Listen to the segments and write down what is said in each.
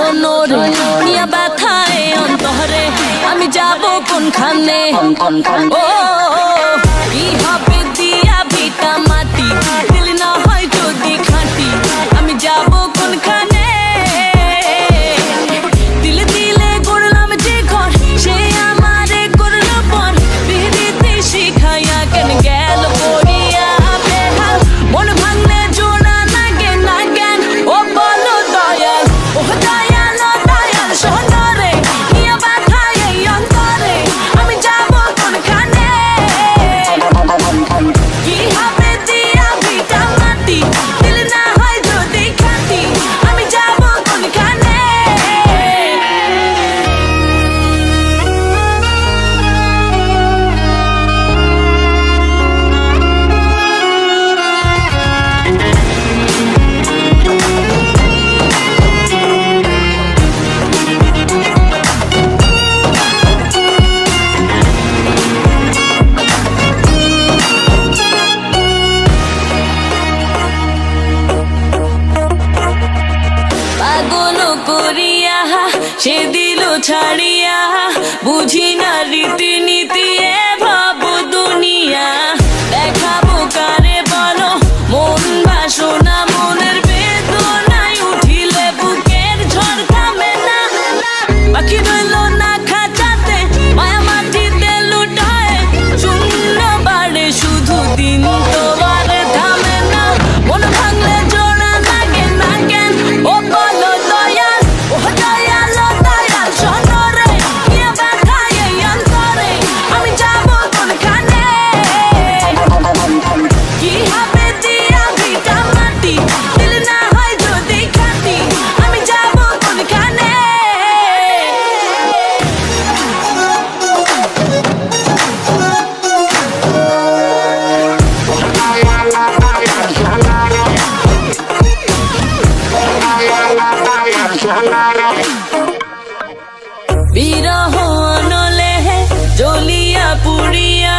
শোনো রে নিয়া ব্যথায় অন্তরে আমি যাব কোনখানে ও কি হবে দিয়া ভিটা মাটি দিল না হয় যদি খাঁটি আমি যাব কোনখানে দিলে দিলে করলাম যে ঘর সে আমারে করলো পর বিদিতে শিখাইয়া কেন গেল পড়িয়া বেহাল মন ভাঙলে জোড়া লাগে না জ্ঞান ও বলো দয়াল ও দয়াল ও দয়াল শোনো রে নিয়ে ব্যথায় এই অন্তরে আমি যাব কোনখানে কি হবে দিয়া ভিটা মাটি দিল না হয় যদি খাঁটি আমি যাব কোনখানে পাগল করিয়া সে দিল ছাড়িয়া বুঝি না রীতিনীতি এ ভাব দুনিয়া দেখাবো কারে বলো মন বাসনা মনের বেদনায় উঠিলে বুকের ঝড় থামে না পাখি রইল না খাঁচাতে মায়া মাটিতে লুটায় শূন্য বাড়ে শুধু দিন তো আর থামে না মন ভাঙলে জোড়া লাগে না কেন ও বলো দয়াল ও দয়াল ও দয়াল শোনো রে নিয়ে ব্যথায় এই অন্তরে আমি যাব কোনখানে কি হবে দিয়া ভিটা মাটি দিল না হয় যদি খাঁটি আমি যাব কোনখানে বিরহ অনলে জ্বলিয়া পুড়িয়া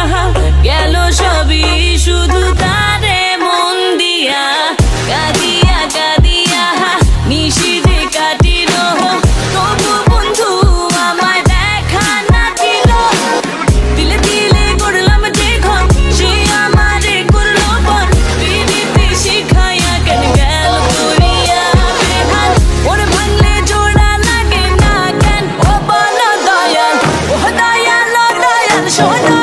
গেল সবই শুধু তারে মন দিয়া কাঁদিয়া কাঁদিয়া নিশিরে কাটিল তবু বন্ধু আমায় দেখা না দিল দিলে দিলে করলাম যে ঘর সে আমারে করলো পর বিদিতে শিখাইয়া কেন গেল করিয়া বেহাল ওর ভাঙলে জোড়া লাগে না কেন ও বলো দয়াল ও দয়াল ও দয়াল শোনো